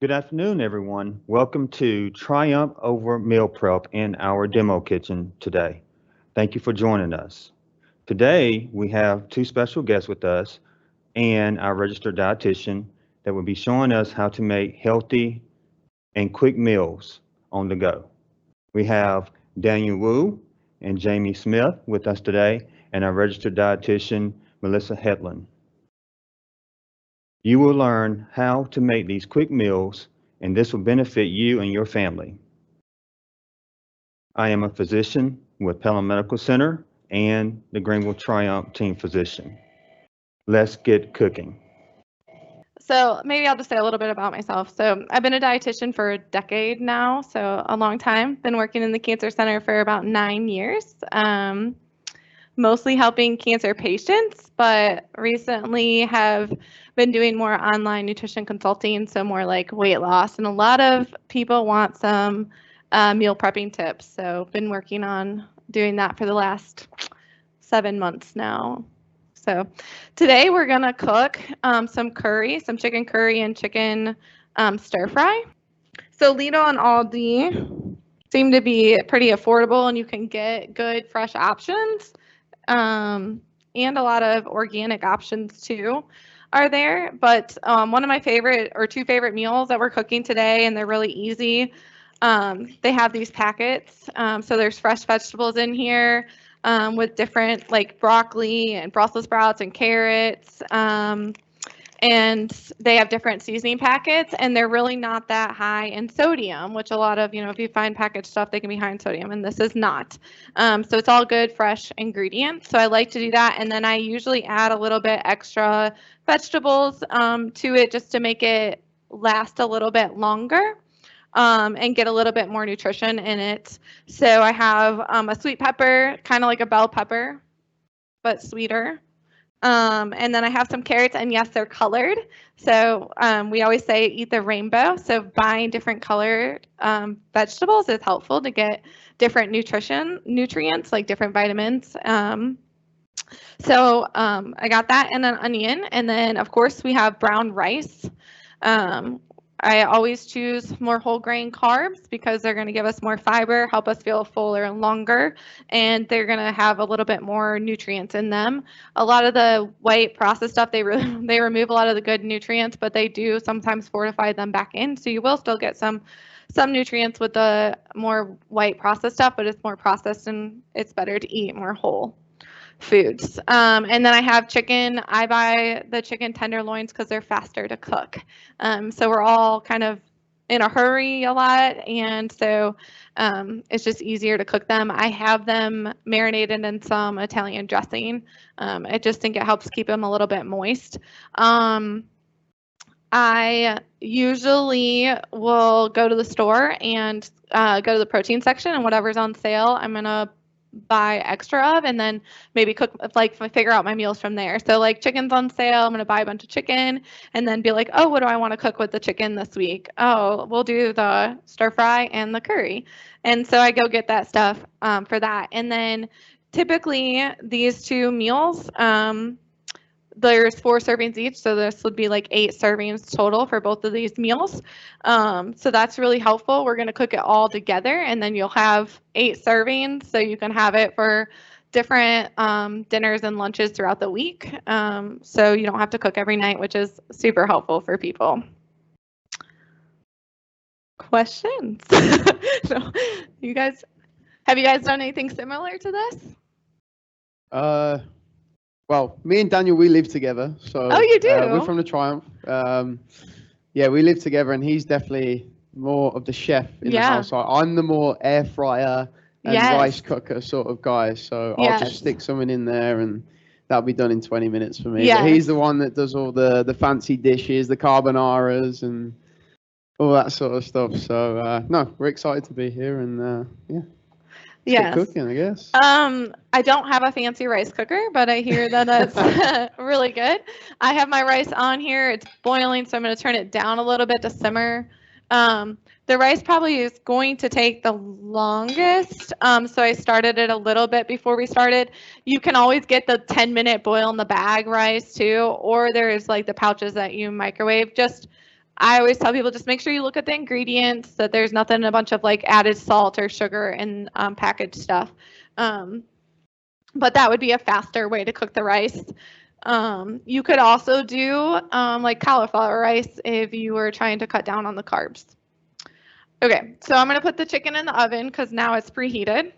Good afternoon, everyone. Welcome to Triumph over Meal Prep in our demo kitchen today. Thank you for joining us. Today, we have two special guests with us and our registered dietitian that will be showing us how to make healthy and quick meals on the go. We have Daniel Wu and Jamie Smith with us today, and our registered dietitian, Melissa Hedlund. You will learn how to make these quick meals, and this will benefit you and your family. I am a physician with Pelham Medical Center and the Greenville Triumph team physician. Let's get cooking. So maybe I'll just say a little bit about myself. So I've been a dietitian for a decade now, so a long time. Been working in the cancer center for about 9 years, mostly helping cancer patients, but recently have been doing more online nutrition consulting, so more like weight loss. And a lot of people want some meal prepping tips. So been working on doing that for the last 7 months now. So today we're gonna cook some curry, some chicken curry and chicken stir fry. So Lidl and Aldi seem to be pretty affordable, and you can get good fresh options, and a lot of organic options too are there. But one of my favorite or two favorite meals that we're cooking today, and they're really easy. They have these packets, so there's fresh vegetables in here. With different like broccoli and Brussels sprouts and carrots. And they have different seasoning packets, and they're really not that high in sodium, which a lot of, if you find packaged stuff, they can be high in sodium, and this is not. So it's all good, fresh ingredients. So I like to do that, and then I usually add a little bit extra vegetables to it just to make it last a little bit longer. And get a little bit more nutrition in it. So I have a sweet pepper, kind of like a bell pepper, but sweeter. And then I have some carrots, and yes, they're colored. So we always say eat the rainbow. So buying different colored vegetables is helpful to get different nutrients, like different vitamins. So I got that, and an onion. And then, of course, we have brown rice. I always choose more whole grain carbs because they're going to give us more fiber, help us feel fuller and longer, and they're going to have a little bit more nutrients in them. A lot of the white processed stuff, they remove a lot of the good nutrients, but they do sometimes fortify them back in. So you will still get some nutrients with the more white processed stuff, but it's more processed and it's better to eat more whole foods. And then I have chicken. I buy the chicken tenderloins because they're faster to cook. So we're all kind of in a hurry a lot, and so it's just easier to cook them. I have them marinated in some Italian dressing. I just think it helps keep them a little bit moist. I usually will go to the store and go to the protein section, and whatever's on sale, I'm going to buy extra of, and then maybe cook, like figure out my meals from there. So like chicken's on sale, I'm going to buy a bunch of chicken and then be like, oh, what do I want to cook with the chicken this week? Oh, we'll do the stir fry and the curry. And so I go get that stuff for that. And then typically these two meals, there's 4 servings each, so this would be like 8 servings total for both of these meals. So that's really helpful. We're going to cook it all together, and then you'll have 8 servings, so you can have it for different dinners and lunches throughout the week. So you don't have to cook every night, which is super helpful for people. Questions? So have you guys done anything similar to this? Well, me and Daniel, we live together. So oh, you do? We're from the Triumph. Yeah, we live together, and he's definitely more of the chef in the house. I'm the more air fryer and rice cooker sort of guy. So I'll just stick something in there, and that'll be done in 20 minutes for me. But he's the one that does all the fancy dishes, the carbonaras, and all that sort of stuff. So no, we're excited to be here, and yeah. Yes. Cooking, I guess. I don't have a fancy rice cooker, but I hear that it's really good. I have my rice on here. It's boiling, so I'm going to turn it down a little bit to simmer. The rice probably is going to take the longest, so I started it a little bit before we started. You can always get the 10-minute boil in the bag rice too, or there's like the pouches that you microwave. Just I always tell people just make sure you look at the ingredients, that there's nothing, a bunch of like added salt or sugar in packaged stuff. But that would be a faster way to cook the rice. You could also do like cauliflower rice if you were trying to cut down on the carbs. Okay, so I'm going to put the chicken in the oven because now it's preheated.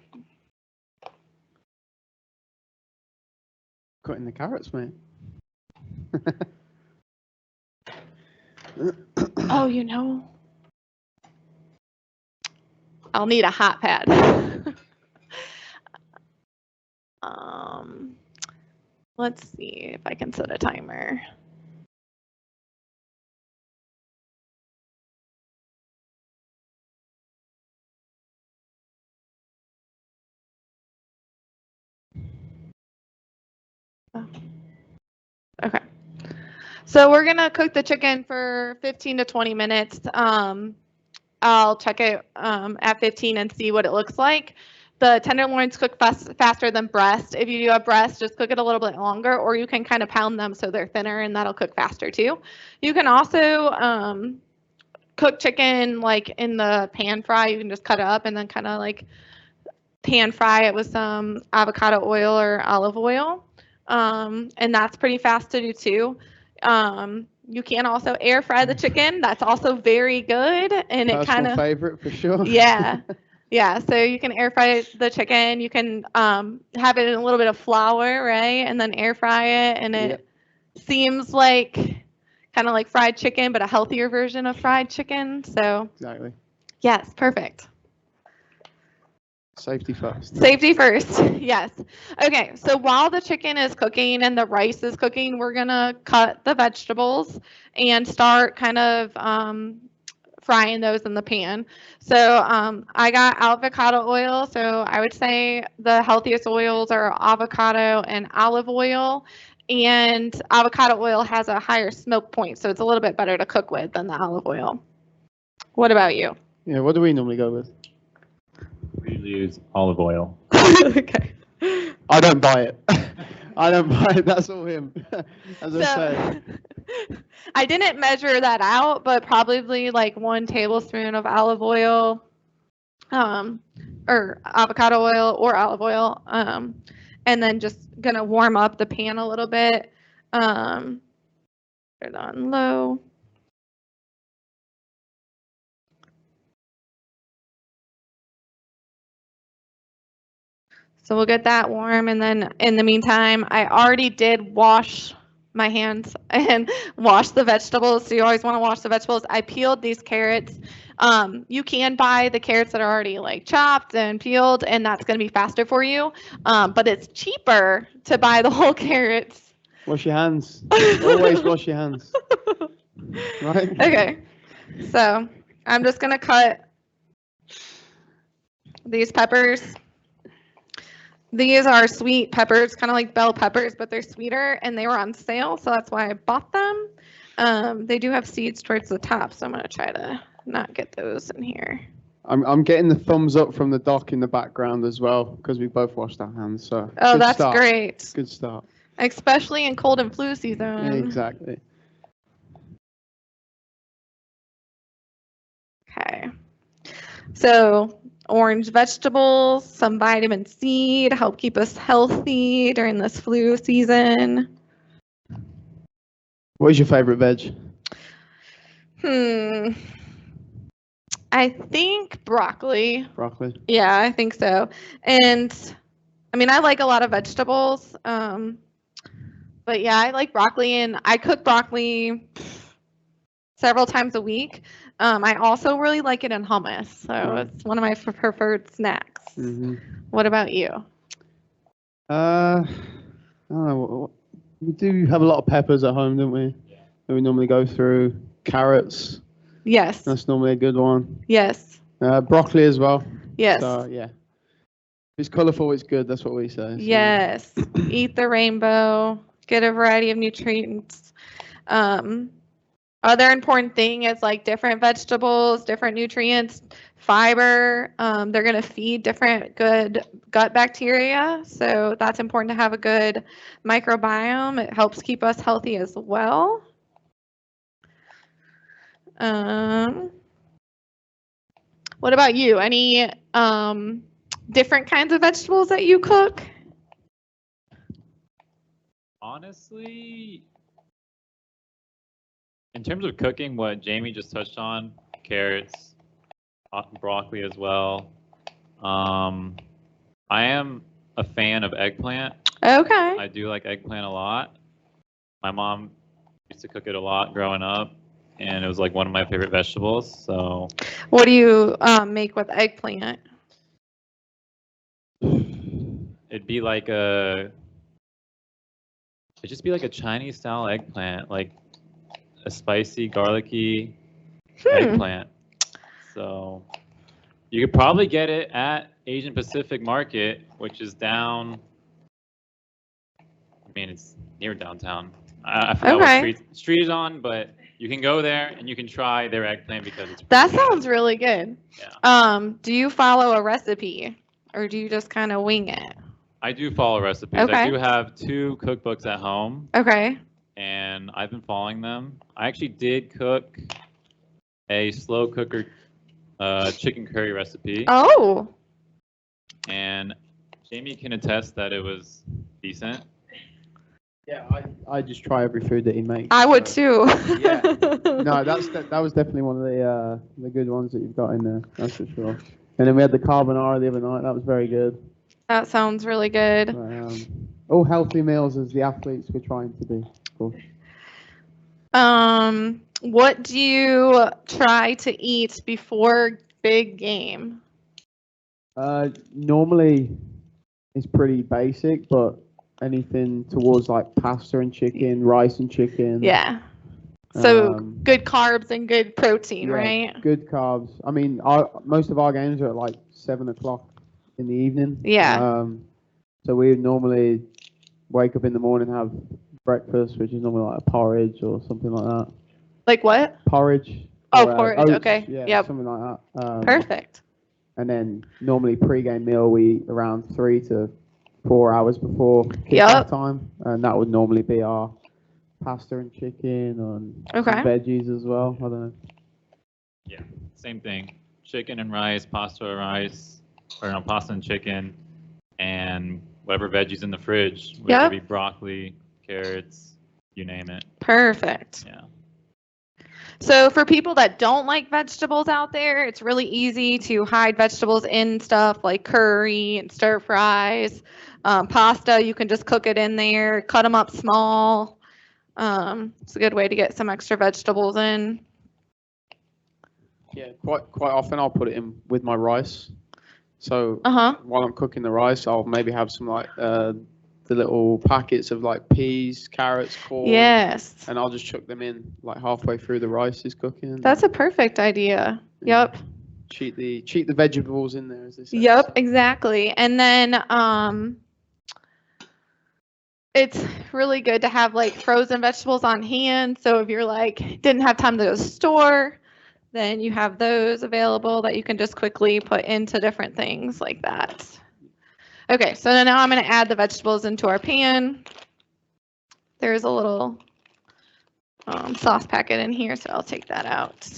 Cutting the carrots, mate. Oh, you know, I'll need a hot pad. Let's see if I can set a timer. Okay. So we're gonna cook the chicken for 15 to 20 minutes. I'll check it at 15 and see what it looks like. The tenderloins cook faster than breast. If you do have breast, just cook it a little bit longer, or you can kind of pound them so they're thinner, and that'll cook faster too. You can also cook chicken like in the pan fry. You can just cut it up and then kind of like pan fry it with some avocado oil or olive oil. And that's pretty fast to do too. You can also air fry the chicken. That's also very good. And it kind of favorite for sure. Yeah. Yeah. So you can air fry the chicken. You can have it in a little bit of flour, right? And then air fry it. And it seems like kind of like fried chicken, but a healthier version of fried chicken. So exactly. Yes, perfect. Safety first. Safety first, yes. Okay, so while the chicken is cooking and the rice is cooking, we're gonna cut the vegetables and start kind of frying those in the pan. So I got avocado oil, so I would say the healthiest oils are avocado and olive oil. And avocado oil has a higher smoke point, so it's a little bit better to cook with than the olive oil. What about you? Yeah, what do we normally go with? We usually use olive oil. Okay. I don't buy it. I don't buy it. That's all him. As I say. I didn't measure that out, but probably like 1 tablespoon of olive oil, or avocado oil or olive oil, and then just gonna warm up the pan a little bit. Put it on low. So we'll get that warm, and then in the meantime, I already did wash my hands and wash the vegetables. So you always want to wash the vegetables. I peeled these carrots. You can buy the carrots that are already like chopped and peeled, and that's going to be faster for you. But it's cheaper to buy the whole carrots. Wash your hands. Always wash your hands. Right? Okay. So I'm just going to cut these peppers. These are sweet peppers, kind of like bell peppers, but they're sweeter, and they were on sale, so that's why I bought them. They do have seeds towards the top, so I'm going to try to not get those in here. I'm getting the thumbs up from the doc in the background as well, because we both washed our hands. So oh, that's start. Great. Good start. Especially in cold and flu season. Yeah, exactly. Okay. So orange vegetables, some vitamin C to help keep us healthy during this flu season. What is your favorite veg? I think broccoli. Broccoli? Yeah, I think so. And I mean, I like a lot of vegetables. But yeah, I like broccoli, and I cook broccoli several times a week. I also really like it in hummus, so it's one of my preferred snacks. Mm-hmm. What about you? I don't know. We do have a lot of peppers at home, don't we? Yeah. That we normally go through. Carrots. Yes. That's normally a good one. Yes. Broccoli as well. Yes. So, yeah. If it's colorful, it's good. That's what we say. So. Yes. Eat the rainbow. Get a variety of nutrients. Other important thing is like different vegetables, different nutrients, fiber. They're going to feed different good gut bacteria. So that's important to have a good microbiome. It helps keep us healthy as well. What about you? Any different kinds of vegetables that you cook? Honestly, in terms of cooking, what Jamie just touched on, carrots, broccoli as well. I am a fan of eggplant. Okay. I do like eggplant a lot. My mom used to cook it a lot growing up, and it was like one of my favorite vegetables. So, what do you make with eggplant? it'd be like it'd just be like a Chinese style eggplant, like a spicy, garlicky eggplant. So you could probably get it at Asian Pacific Market, which is down. I mean, it's near downtown. I forgot what street is on, but you can go there and you can try their eggplant because it's. That sounds really good. Yeah. Do you follow a recipe, or do you just kind of wing it? I do follow recipes. Okay. I do have 2 cookbooks at home. Okay. And I've been following them. I actually did cook a slow cooker chicken curry recipe. Oh. And Jamie can attest that it was decent. Yeah, I just try every food that he makes. I would too. Yeah. No, that was definitely one of the good ones that you've got in there. That's for sure. And then we had the carbonara the other night. That was very good. That sounds really good. But, all healthy meals as the athletes we're trying to be. Cool. What do you try to eat before big game? Normally it's pretty basic, but anything towards like pasta and chicken, rice and chicken. Yeah. So good carbs and good protein, yeah, right? Good carbs. I mean, most of our games are at like 7 o'clock in the evening. Yeah. So we would normally wake up in the morning, have breakfast, which is normally like a porridge or something like that. Like what? Porridge. Oh, or, porridge. oats, Okay. Yeah, yep. something like that. Perfect. And then normally pre-game meal we eat around 3 to 4 hours before kickoff time, and that would normally be our pasta and chicken and some veggies as well. I don't know. Yeah, same thing. Chicken and rice, pasta and rice, or no, pasta and chicken, and whatever veggies in the fridge. Whether it be broccoli, carrots, you name it. Perfect. Yeah. So for people that don't like vegetables out there, it's really easy to hide vegetables in stuff like curry and stir fries. Pasta, you can just cook it in there, cut them up small. It's a good way to get some extra vegetables in. Yeah, quite often I'll put it in with my rice. So while I'm cooking the rice, I'll maybe have some like the little packets of like peas, carrots, corn. Yes. And I'll just chuck them in like halfway through the rice is cooking. That's a perfect idea. Yeah. Yep. Cheat the vegetables in there, as they say. Yep, so. Exactly. And then it's really good to have like frozen vegetables on hand. So if you're like didn't have time to go to the store, then you have those available that you can just quickly put into different things like that. Okay, so now I'm going to add the vegetables into our pan. There's a little sauce packet in here, so I'll take that out.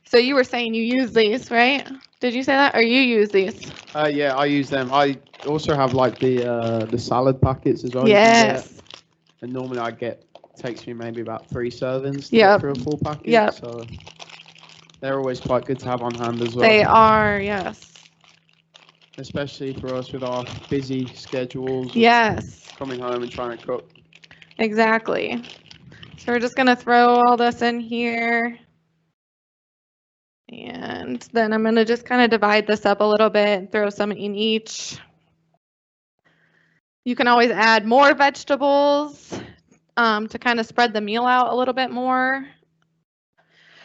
So you were saying you use these, right? Did you say that, or you use these? Yeah, I use them. I also have like the salad packets as well. Yes. And normally takes me maybe about 3 servings to get through a full packet. Yep. So they're always quite good to have on hand as well. They are, yes. Especially for us with our busy schedules. Yes. Coming home and trying to cook. Exactly. So we're just going to throw all this in here. And then I'm going to just kind of divide this up a little bit and throw some in each. You can always add more vegetables to kind of spread the meal out a little bit more.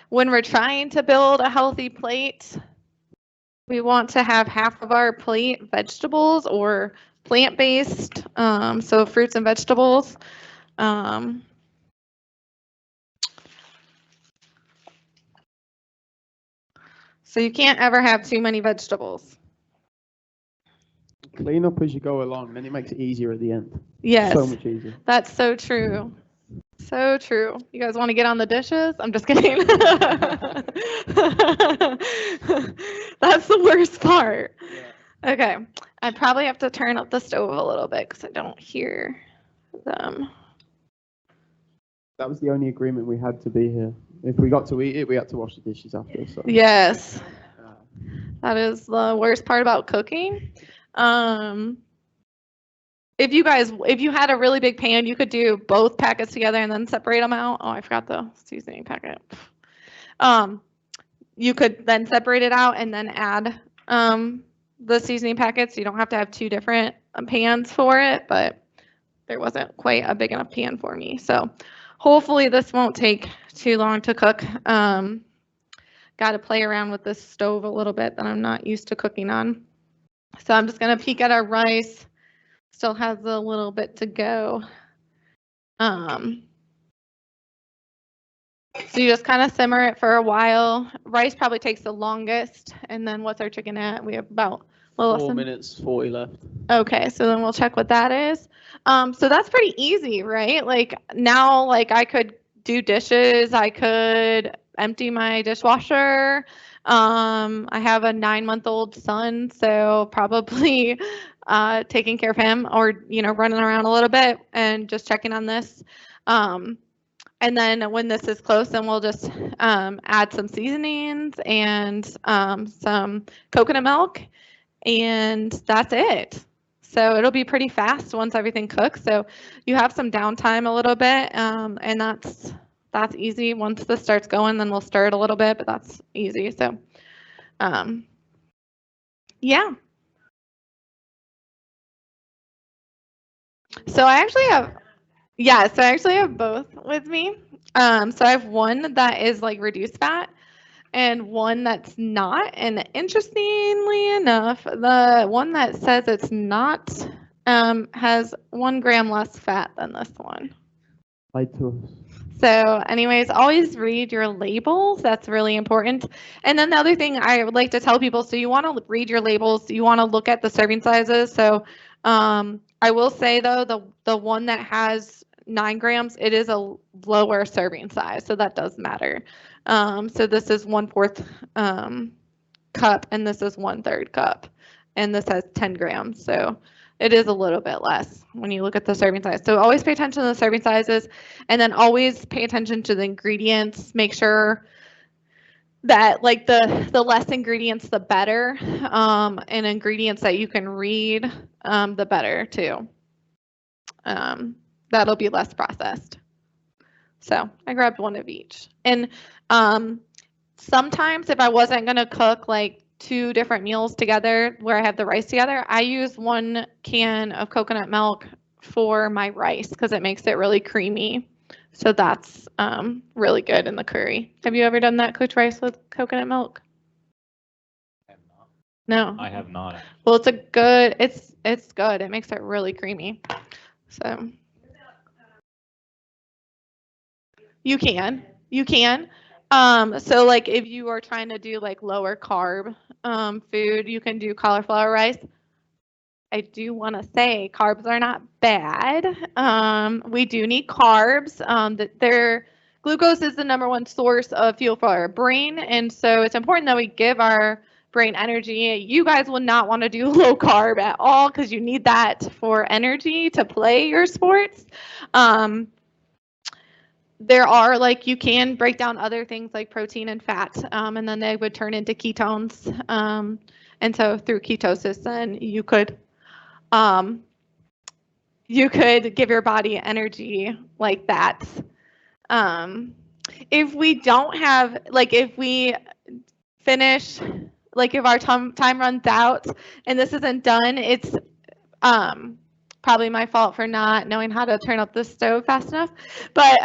When we're trying to build a healthy plate, we want to have half of our plate vegetables or plant-based, so fruits and vegetables. So you can't ever have too many vegetables. Clean up as you go along, then it makes it easier at the end. Yes. So much easier. That's so true. So true. You guys want to get on the dishes? I'm just kidding. That's the worst part. Yeah. Okay. I probably have to turn up the stove a little bit because I don't hear them. That was the only agreement we had to be here. If we got to eat it, we had to wash the dishes after. So. Yes. That is the worst part about cooking. If you had a really big pan, you could do both packets together and then separate them out. Oh, I forgot the seasoning packet. You could then separate it out and then add the seasoning packets. You don't have to have two different pans for it, but there wasn't quite a big enough pan for me. So hopefully this won't take too long to cook. Got to play around with this stove a little bit that I'm not used to cooking on. So I'm just going to peek at our rice. Still has a little bit to go. So you just kind of simmer it for a while. Rice probably takes the longest. And then what's our chicken at? We have about 4 minutes 40 left. Okay, so then we'll check what that is. So that's pretty easy, right? Like now, like I could do dishes. I could empty my dishwasher. I have a 9-month-old son, so probably taking care of him or, running around a little bit and just checking on this. And then when this is close, then we'll just add some seasonings and some coconut milk, and that's it. So it'll be pretty fast once everything cooks. So you have some downtime a little bit, and that's easy. Once this starts going, then we'll stir it a little bit, but that's easy. So, yeah. So I actually have both with me. So I have one that is like reduced fat and one that's not. And interestingly enough, the one that says it's not has 1 gram less fat than this one. Lied to us. So anyways, always read your labels. That's really important. And then the other thing I would like to tell people, so you want to read your labels. You want to look at the serving sizes. So I will say, though, the one that has 9 grams, it is a lower serving size. So that does matter. So this is 1/4 cup, and this is 1/3 cup. And this has 10 grams. So it is a little bit less when you look at the serving size. So always pay attention to the serving sizes, and then always pay attention to the ingredients. Make sure that like the less ingredients, the better, and ingredients that you can read, the better too. That'll be less processed. So I grabbed one of each. And sometimes if I wasn't going to cook like 2 different meals together where I have the rice together, I use 1 can of coconut milk for my rice because it makes it really creamy. So that's really good in the curry. Have you ever done that, cooked rice with coconut milk? I have not. No. I have not. Well, it's good. It makes it really creamy. So you can. So like if you are trying to do like lower carb food, you can do cauliflower rice. I do want to say carbs are not bad. We do need carbs. Glucose is the #1 source of fuel for our brain, and so it's important that we give our brain energy. You guys will not want to do low carb at all because you need that for energy to play your sports. There are you can break down other things like protein and fat, and then they would turn into ketones. And so through ketosis, then you could give your body energy like that. If we don't have, if we finish, if our time runs out and this isn't done, it's probably my fault for not knowing how to turn up the stove fast enough. But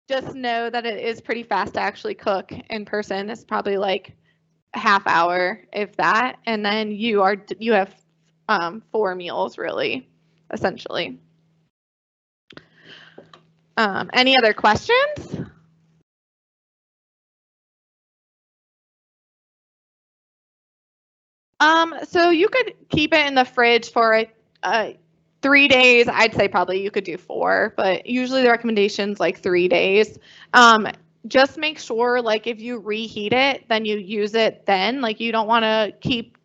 just know that it is pretty fast to actually cook in person. It's probably half hour, if that, and then you have 4 meals really, essentially. Any other questions? So you could keep it in the fridge for 3 days. I'd say probably you could do 4, but usually the recommendation's like 3 days. Just make sure, like, if you reheat it, then you use it then. Like, you don't want to keep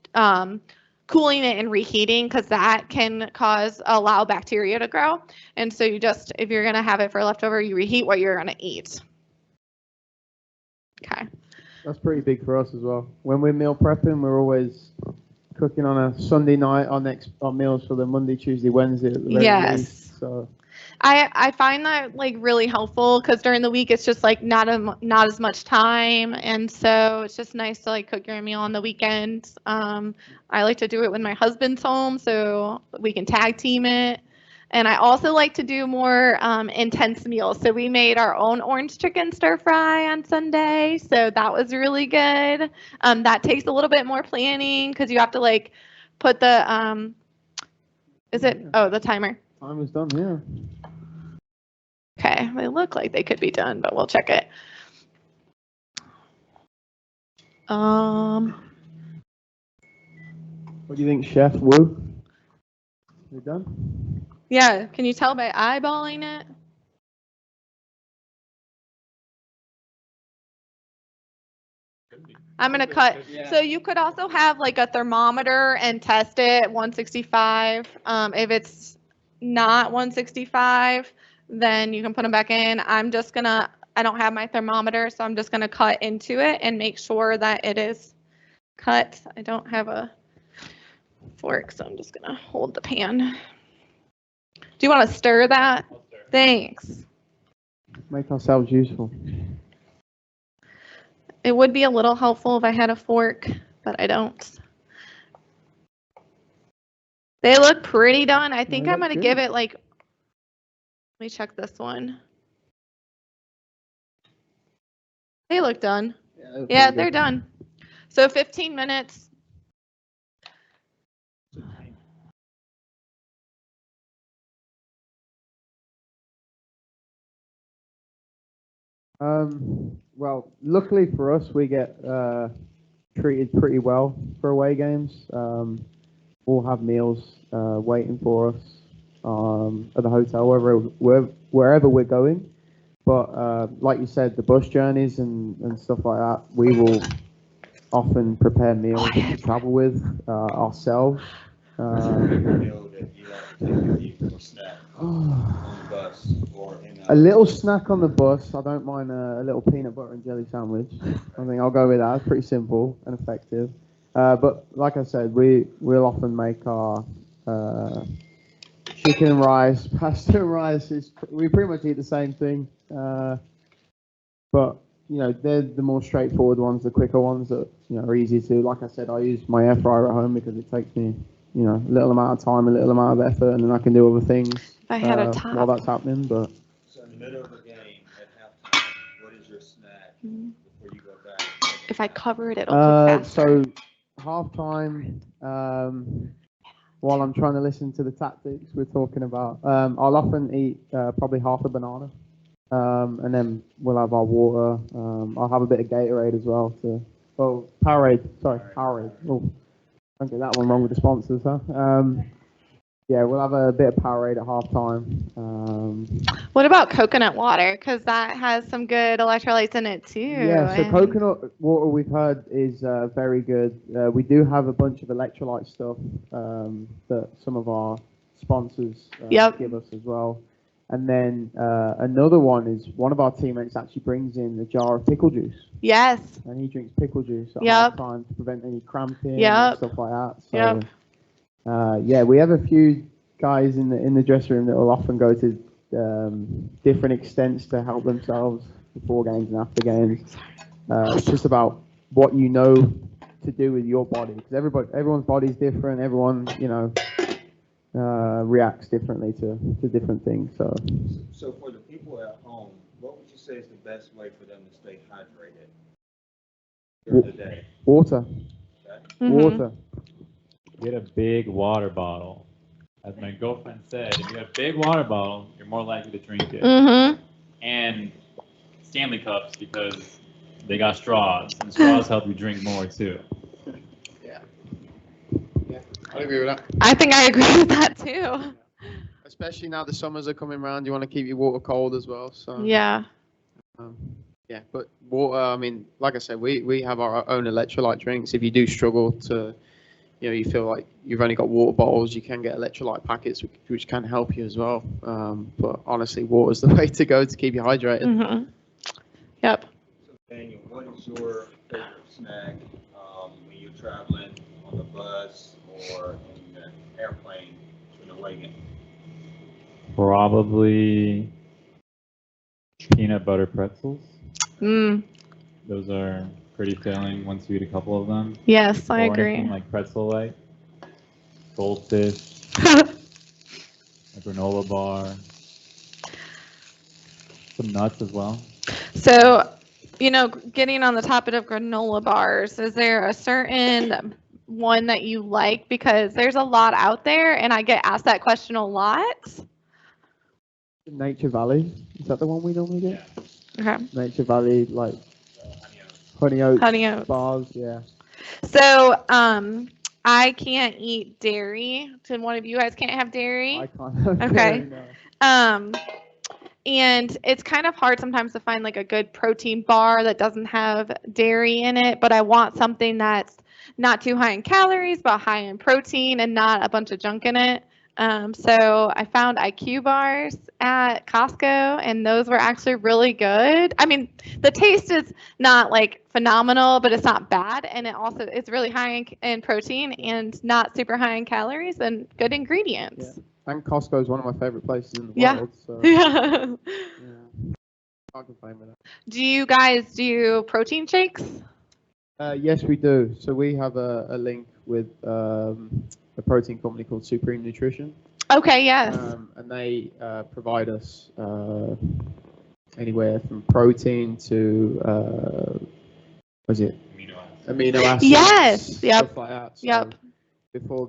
cooling it and reheating, because that can allow bacteria to grow. And so you just, if you're going to have it for leftover, you reheat what you're going to eat. Okay. That's pretty big for us as well. When we're meal prepping, we're always cooking on a Sunday night our meals for the Monday, Tuesday, Wednesday at the very least. So I find that like really helpful, because during the week it's just like not as much time, and so it's just nice to like cook your meal on the weekend. I like to do it when my husband's home, so we can tag team it. And I also like to do more intense meals. So we made our own orange chicken stir fry on Sunday, so that was really good. That takes a little bit more planning, because you have to like put the the timer. Time is done, yeah. Okay, they look like they could be done, but we'll check it. What do you think, Chef Wu? We done? Yeah, can you tell by eyeballing it? I'm going to cut. Yeah. So you could also have like a thermometer and test it 165. If it's not 165, then you can put them back in. I don't have my thermometer, so I'm just going to cut into it and make sure that it is cut. I don't have a fork, so I'm just going to hold the pan. Do you want to stir that? Thanks. Make ourselves useful. It would be a little helpful if I had a fork, but I don't. They look pretty done. I think I'm going to give it like, let me check this one. They look done. Yeah, they're done. So 15 minutes. Well, luckily for us, we get treated pretty well for away games. We'll have meals waiting for us at the hotel, wherever we're going. But like you said, the bus journeys and stuff like that, we will often prepare meals to travel with ourselves. A little snack on the bus. I don't mind a little peanut butter and jelly sandwich. I think I'll go with that. It's pretty simple and effective. But like I said, we'll often make our chicken and rice, pasta and rice. We pretty much eat the same thing. But you know, they're the more straightforward ones, the quicker ones that are easy to. Like I said, I use my air fryer at home because it takes me a little amount of time, a little amount of effort, and then I can do other things while that's happening. But so in the middle of the game at halftime, what is your snack before you go back? If I cover it, it'll cook faster. So halftime, while I'm trying to listen to the tactics we're talking about, I'll often eat probably half a banana, and then we'll have our water. I'll have a bit of Gatorade as well. Powerade. Sorry, Powerade. Oh, don't get that one wrong with the sponsors, huh? Yeah, we'll have a bit of Powerade at halftime. What about coconut water? Because that has some good electrolytes in it too. Yeah, so coconut water we've heard is very good. We do have a bunch of electrolyte stuff that some of our sponsors give us as well. And then another one is one of our teammates actually brings in a jar of pickle juice. Yes. And he drinks pickle juice at halftime to prevent any cramping and stuff like that. So, yeah, we have a few guys in the dressing room that will often go to different extents to help themselves before games and after games. It's just about what you know to do with your body, because everyone's body's different. Everyone, reacts differently to different things. So for the people at home, what would you say is the best way for them to stay hydrated during the day? Water. Okay. Water. Get a big water bottle. As my girlfriend said, if you have a big water bottle, you're more likely to drink it. And Stanley cups, because they got straws, and straws help you drink more too. I agree with that. I think I agree with that too. Especially now the summers are coming around, you want to keep your water cold as well. So Yeah. Yeah, but water. I mean, like I said, we have our own electrolyte drinks. If you do struggle to, you feel like you've only got water bottles, you can get electrolyte packets, which can help you as well. But honestly, water's the way to go to keep you hydrated. Mm-hmm. Yep. So Daniel, what is your favorite snack when you're traveling on the bus or in the airplane when you're waiting? Probably peanut butter pretzels. Mm. Those are pretty filling once you eat a couple of them. Yes, I Or agree. anything like pretzel like goldfish, a granola bar, some nuts as well. So, getting on the topic of granola bars, is there a certain one that you like? Because there's a lot out there, and I get asked that question a lot. Nature Valley, is that the one we normally get? Okay. Nature Valley, like honey oats bars, yeah. So, I can't eat dairy. So one of you guys can't have dairy? I can't have Okay. dairy, no. And it's kind of hard sometimes to find like a good protein bar that doesn't have dairy in it, but I want something that's not too high in calories, but high in protein and not a bunch of junk in it. So I found IQ bars at Costco, and those were actually really good. I mean, the taste is not like phenomenal, but it's not bad, and it's really high in protein and not super high in calories and good ingredients. Yeah. And Costco is one of my favorite places in the Yeah. world. So, Yeah. can't complain with that. Do you guys do protein shakes? Yes, we do. So we have a link with a protein company called Supreme Nutrition. Okay, yes. And they provide us anywhere from protein to what is it? Amino acids. Yes. Yep. Stuff like that. So Yep. Before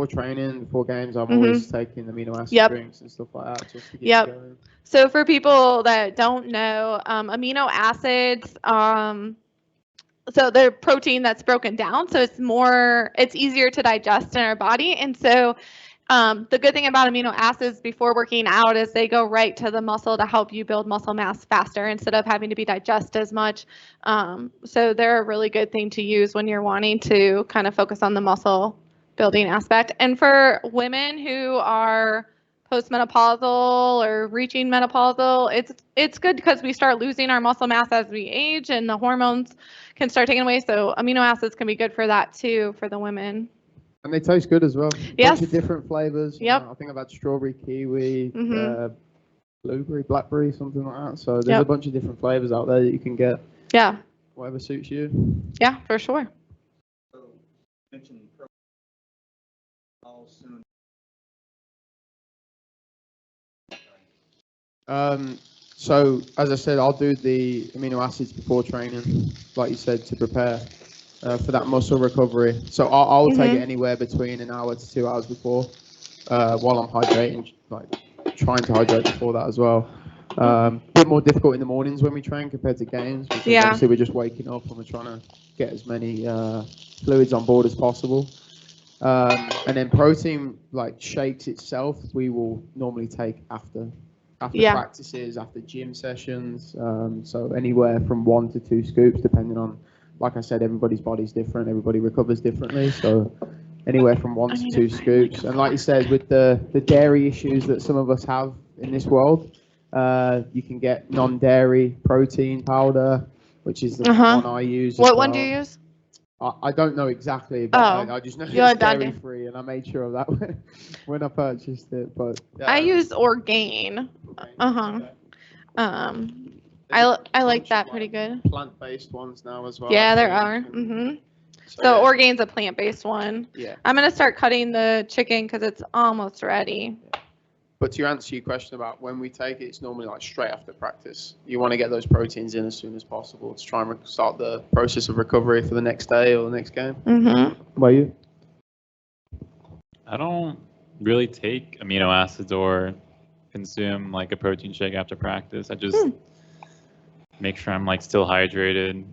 training, before games, I'm always taking amino acid drinks and stuff like that just to get going. So for people that don't know, amino acids, so they're protein that's broken down, so it's easier to digest in our body. And so the good thing about amino acids before working out is they go right to the muscle to help you build muscle mass faster instead of having to be digested as much. So they're a really good thing to use when you're wanting to kind of focus on the muscle building aspect. And for women who are postmenopausal or reaching menopausal, it's good because we start losing our muscle mass as we age and the hormones can start taking away. So amino acids can be good for that too for the women. And they taste good as well. Yes. Bunch of different flavors. Yep. I think I've had strawberry, kiwi, blueberry, blackberry, something like that. So there's a bunch of different flavors out there that you can get. Yeah. Whatever suits you. Yeah, for sure. So, mentioned how soon? So as I said, I'll do the amino acids before training, like you said, to prepare for that muscle recovery. So I'll take it anywhere between an hour to 2 hours before, while I'm hydrating, like trying to hydrate before that as well. A bit more difficult in the mornings when we train compared to games, because obviously we're just waking up and we're trying to get as many fluids on board as possible. And then protein, like shakes itself, we will normally take after practices, after gym sessions. So anywhere from 1 to 2 scoops, depending on, like I said, everybody's body's different. Everybody recovers differently. So anywhere from 1 to 2 scoops. And like you said, with the dairy issues that some of us have in this world, you can get non-dairy protein powder, which is the one I use. What one do you use? I don't know exactly, but I just know it's dairy-free, and I made sure of that when I purchased it. But I use Orgain. I like that pretty good. Plant-based ones now as well. Yeah, there are. So Orgain's a plant-based one. Yeah. I'm gonna start cutting the chicken because it's almost ready. But to answer your question about when we take it, it's normally like straight after practice. You want to get those proteins in as soon as possible to try and start the process of recovery for the next day or the next game. What about you? I don't really take amino acids or consume like a protein shake after practice. I just make sure I'm like still hydrated,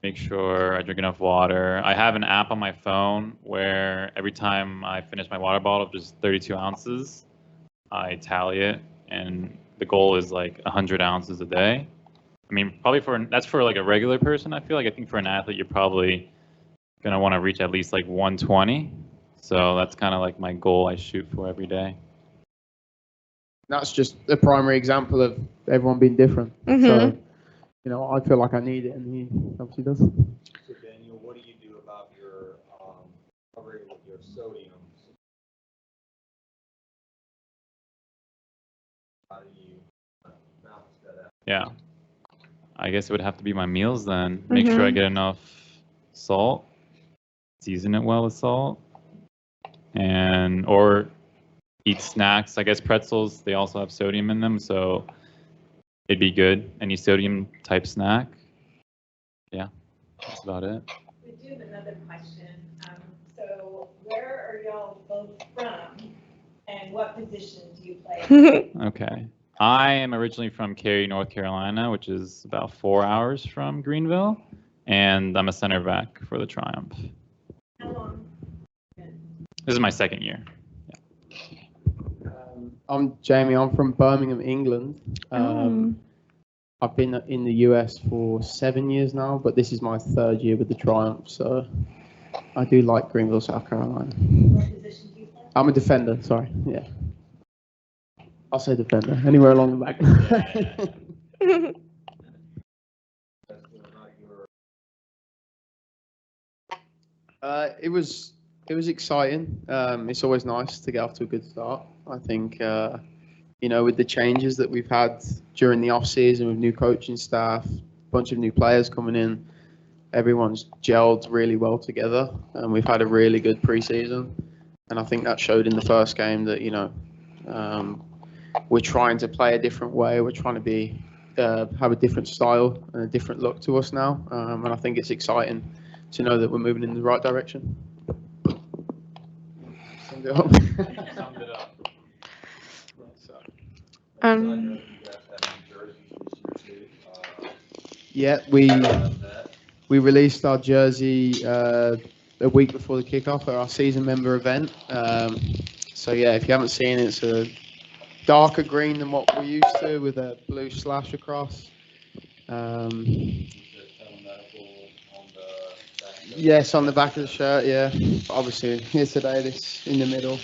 make sure I drink enough water. I have an app on my phone where every time I finish my water bottle of just 32 ounces, I tally it, and the goal is like 100 ounces a day. I mean, probably that's for like a regular person. I feel like I think for an athlete, you're probably gonna want to reach at least like 120. So that's kind of like my goal I shoot for every day. That's just a primary example of everyone being different. Mm-hmm. So, you know, I feel like I need it, and he obviously does. So Daniel, what do you do about your recovery with your sodium? How do you balance that out? Yeah. I guess it would have to be my meals then. Make sure I get enough salt, season it well with salt, or eat snacks. I guess pretzels, they also have sodium in them, so it'd be good. Any sodium type snack. Yeah, that's about it. We do have another question. So where are y'all both from, and what position do you play? Okay. I am originally from Cary, North Carolina, which is about 4 hours from Greenville, and I'm a center back for the Triumph. How long? This is my second year. I'm Jamie. I'm from Birmingham, England. I've been in the US for 7 years now, but this is my third year with the Triumph, so I do like Greenville, South Carolina. What position do you play? I'm a defender, sorry. Yeah. I'll say defender. Anywhere along the back. It was exciting. It's always nice to get off to a good start. I think you know, with the changes that we've had during the off season with new coaching staff, a bunch of new players coming in, everyone's gelled really well together, and we've had a really good preseason. And I think that showed in the first game that, you know, we're trying to play a different way. We're trying to have a different style and a different look to us now. And I think it's exciting to know that we're moving in the right direction. Summed it up. Summed it up. Yeah, we released our jersey a week before the kickoff at our season member event. So yeah, if you haven't seen it, it's a darker green than what we're used to with a blue slash across. Yes, on the back of the shirt, yeah. Obviously, here today, this in the middle.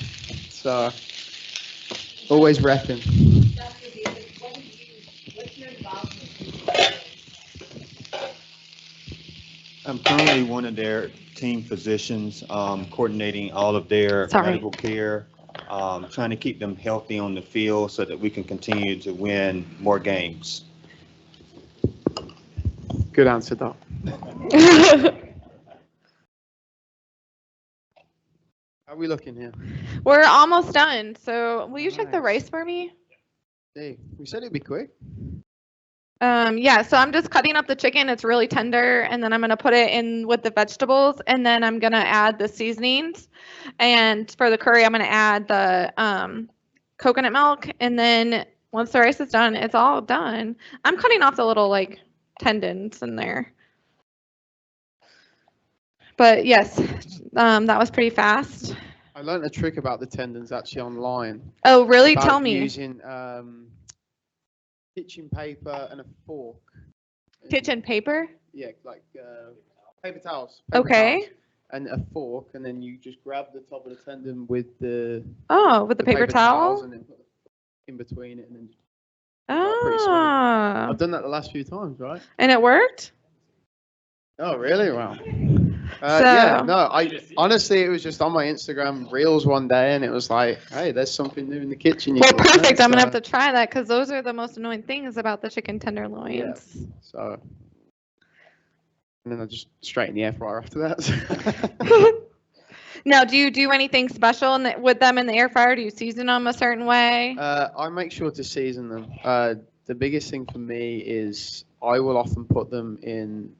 So, always repping. What's your involvement? I'm currently one of their team physicians, coordinating all of their medical care, trying to keep them healthy on the field so that we can continue to win more games. Good answer, Doc. How are we looking here? We're almost done. So will you check the rice for me? Hey, we said it'd be quick. Yeah, so I'm just cutting up the chicken. It's really tender, and then I'm going to put it in with the vegetables, and then I'm going to add the seasonings. And for the curry, I'm going to add the coconut milk, and then once the rice is done, it's all done. I'm cutting off the little, like, tendons in there. But yes, that was pretty fast. I learned a trick about the tendons actually online. Oh, really? Tell me. Using kitchen paper and a fork. Kitchen paper? Yeah, like paper towels. Okay. Towels, and a fork, and then you just grab the top of the tendon with the paper towel, and then put in between it, and then. Oh. I've done that the last few times, right? And it worked? Oh, really? Wow. Yeah, no, I honestly, it was just on my Instagram Reels one day, and it was like, hey, there's something new in the kitchen. Well, perfect. I'm going to have to try that, because those are the most annoying things about the chicken tenderloins. Yeah. So, and then I just straight in the air fryer after that. Now, do you do anything special with them in the air fryer? Do you season them a certain way? I make sure to season them. The biggest thing for me is I will often put them in,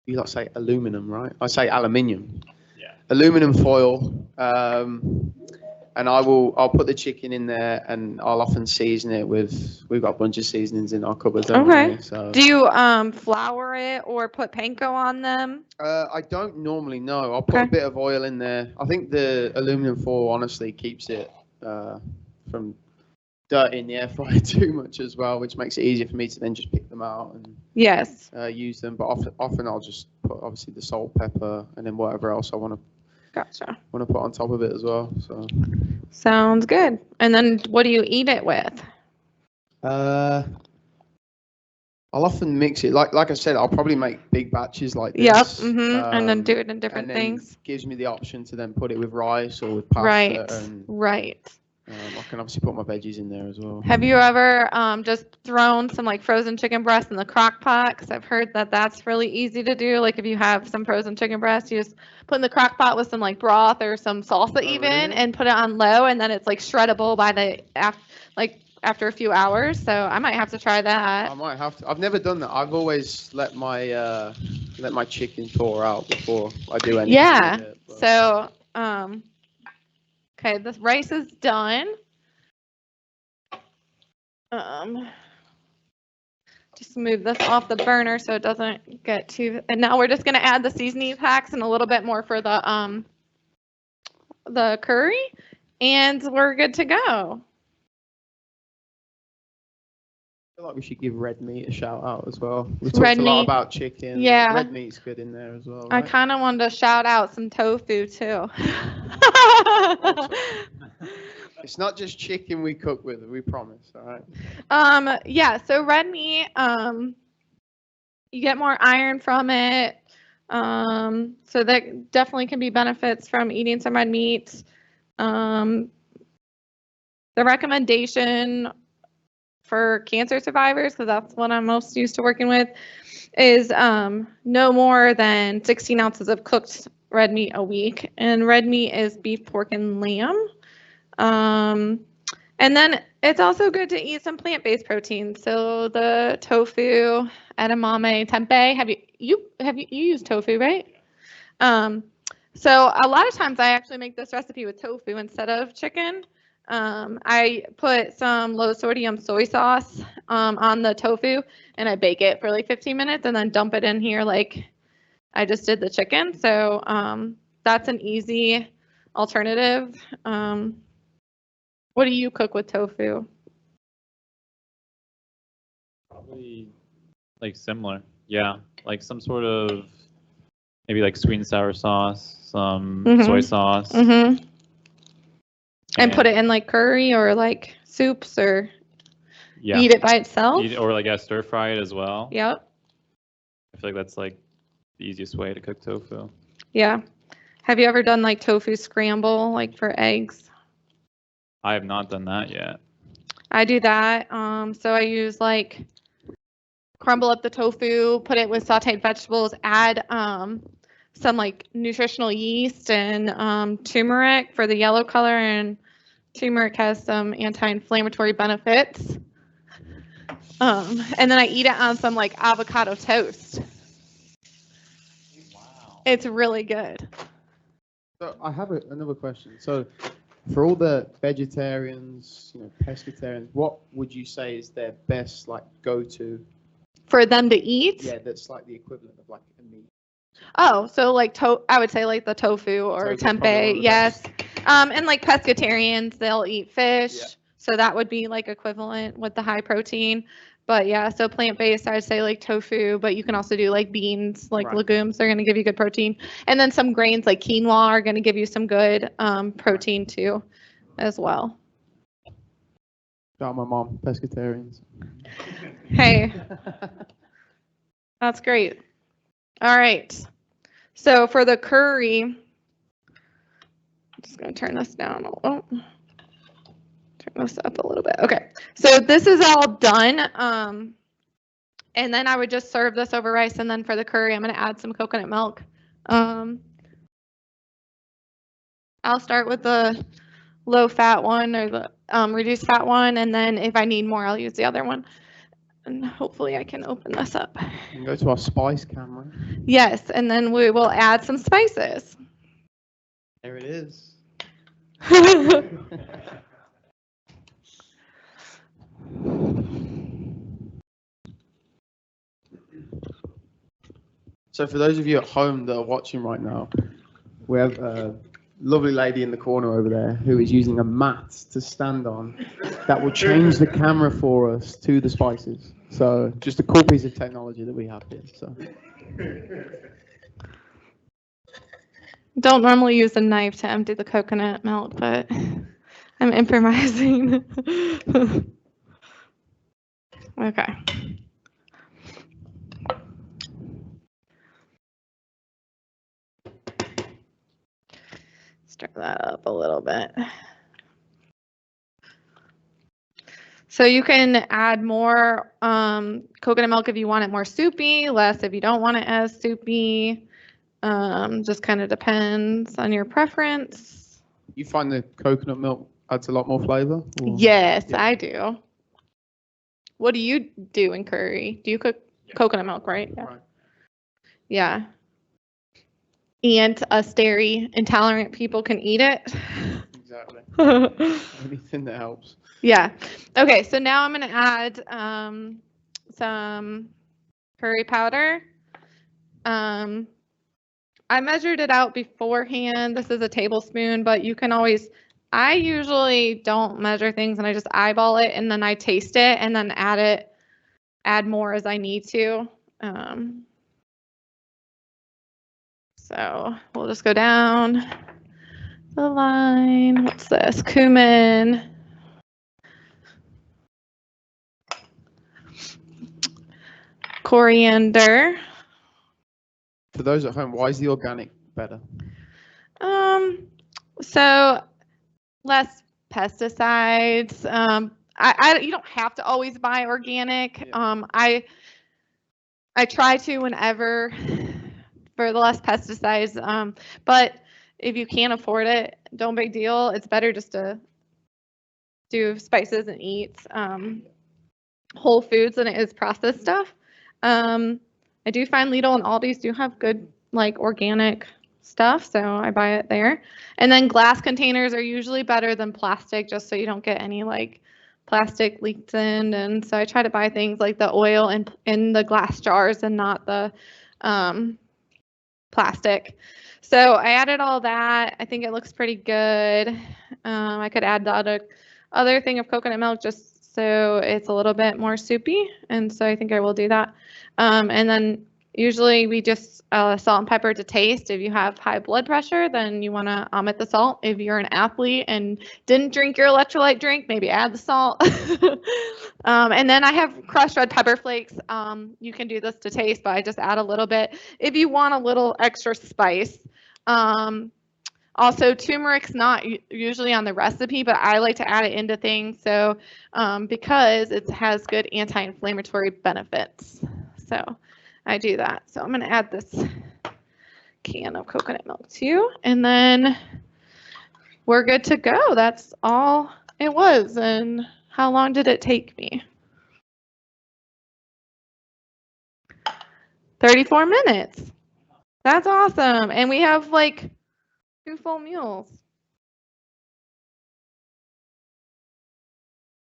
you like say aluminum, right? I say aluminium. Yeah. Aluminum foil. And And I'll put the chicken in there, and I'll often season it with. We've got a bunch of seasonings in our cupboard. Okay. So. Do you flour it or put panko on them? I don't normally know. I'll put a bit of oil in there. I think the aluminum foil honestly keeps it from dirt in the air fryer too much as well, which makes it easier for me to then just pick them out and use them. But often I'll just put obviously the salt, pepper, and then whatever else I want to put on top of it as well. So sounds good. And then what do you eat it with? I'll often mix it. Like I said, I'll probably make big batches like this. Yep. Mm-hmm. And then do it in different things. Gives me the option to then put it with rice or with pasta. Right. I can obviously put my veggies in there as well. Have you ever just thrown some like frozen chicken breast in the crock pot? Because I've heard that that's really easy to do. Like if you have some frozen chicken breast, you just put in the crock pot with some like broth or some salsa and put it on low, and then it's like shreddable by after a few hours. So I might have to try that. I might have to. I've never done that. I've always let my chicken thaw out before I do anything. Yeah. With it, so okay, the rice is done. Just move this off the burner so it doesn't get too. And now we're just gonna add the seasoning packs and a little bit more for the curry, and we're good to go. I feel like we should give red meat a shout out as well. We talked a lot about chicken. Yeah. Red meat's good in there as well. Right? I kind of wanted to shout out some tofu too. It's not just chicken we cook with, we promise, all right? Yeah, so red meat, you get more iron from it. So that definitely can be benefits from eating some red meat. The recommendation for cancer survivors, because that's what I'm most used to working with, is no more than 16 ounces of cooked red meat a week. And red meat is beef, pork, and lamb. And then it's also good to eat some plant-based proteins. So the tofu, edamame, tempeh. Have you used tofu, right? So a lot of times I actually make this recipe with tofu instead of chicken. I put some low sodium soy sauce on the tofu, and I bake it for like 15 minutes and then dump it in here like I just did the chicken. So that's an easy alternative. What do you cook with tofu? Probably like similar. Yeah. Like some sort of maybe like sweet and sour sauce, some soy sauce. And put it in like curry or like soups or eat it by itself. Or like stir fry it as well. Yep. I feel like that's like the easiest way to cook tofu. Yeah. Have you ever done like tofu scramble like for eggs? I have not done that yet. I do that. So I use like crumble up the tofu, put it with sauteed vegetables, add some like nutritional yeast and turmeric for the yellow color, and turmeric has some anti-inflammatory benefits. And then I eat it on some like avocado toast. Wow. It's really good. So I have another question. So for all the vegetarians, pescatarians, what would you say is their best like go-to? For them to eat? Yeah, that's like the equivalent of like a meat. Oh, so like I would say like the tofu or tempeh, yes. And like pescatarians, they'll eat fish. Yeah. So that would be like equivalent with the high protein. But yeah, so plant-based, I'd say like tofu, but you can also do like beans, like legumes. They're going to give you good protein. And then some grains like quinoa are going to give you some good protein too as well. Got my mom, pescatarians. Hey, that's great. All right. So for the curry, I'm just going to turn this down a little. Turn this up a little bit. Okay. So this is all done. And then I would just serve this over rice. And then for the curry, I'm going to add some coconut milk. I'll start with the low fat one or the reduced fat one. And then if I need more, I'll use the other one. And hopefully I can open this up. You can go to our spice camera. Yes. And then we will add some spices. There it is. So for those of you at home that are watching right now, we have a lovely lady in the corner over there who is using a mat to stand on that will change the camera for us to the spices. So just a cool piece of technology that we have here. So Don't normally use a knife to empty the coconut milk, but I'm improvising. Okay. Stir that up a little bit. So you can add more coconut milk if you want it more soupy, less if you don't want it as soupy. Just kind of depends on your preference. you find the coconut milk adds a lot more flavor? Or? Yes, Yeah. I do. What do you do in curry? Do you cook coconut milk, right? Yeah. Right. Yeah. And us dairy intolerant people can eat it. Exactly. Anything that helps. Yeah. Okay, so now I'm going to add some curry powder. I measured it out beforehand. This is a tablespoon, but you can always, I usually don't measure things and I just eyeball it and then I taste it and then add more as I need to. So we'll just go down the line. What's this? Cumin. Coriander. For those at home, why is the organic better? So less pesticides. You don't have to always buy organic. Yeah. I try to whenever for the less pesticides. But if you can't afford it, don't big deal. It's better just to do spices and eats whole foods than it is processed stuff. I do find Lidl and Aldi's do have good like organic stuff, so I buy it there. And then glass containers are usually better than plastic, just so you don't get any like plastic leaked in. And so I try to buy things like the oil in the glass jars and not the plastic. So I added all that. I think it looks pretty good. I could add the other thing of coconut milk just so it's a little bit more soupy. And so I think I will do that. And then usually we just salt and pepper to taste. If you have high blood pressure, then you want to omit the salt. If you're an athlete and didn't drink your electrolyte drink, maybe add the salt. And then I have crushed red pepper flakes. You can do this to taste, but I just add a little bit if you want a little extra spice. Also, turmeric's not usually on the recipe, but I like to add it into things so because it has good anti-inflammatory benefits. So I do that. So I'm going to add this can of coconut milk too, and then we're good to go. That's all it was. And how long did it take me? 34 minutes. That's awesome. And we have like 2 full meals.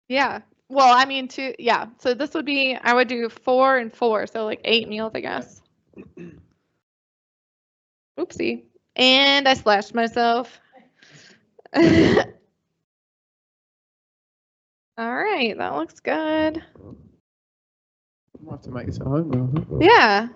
Yeah. Well, I mean, 2. Yeah. So this would be, I would do 4 and 4. So like 8 meals, I guess. Oopsie. And I splashed myself. All right. That looks good. I'll have to make this at home. Yeah.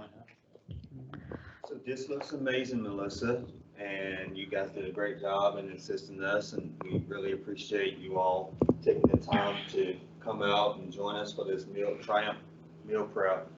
So this looks amazing, Melissa, and you guys did a great job in assisting us, and we really appreciate you all taking the time to come out and join us for this Triumph meal prep.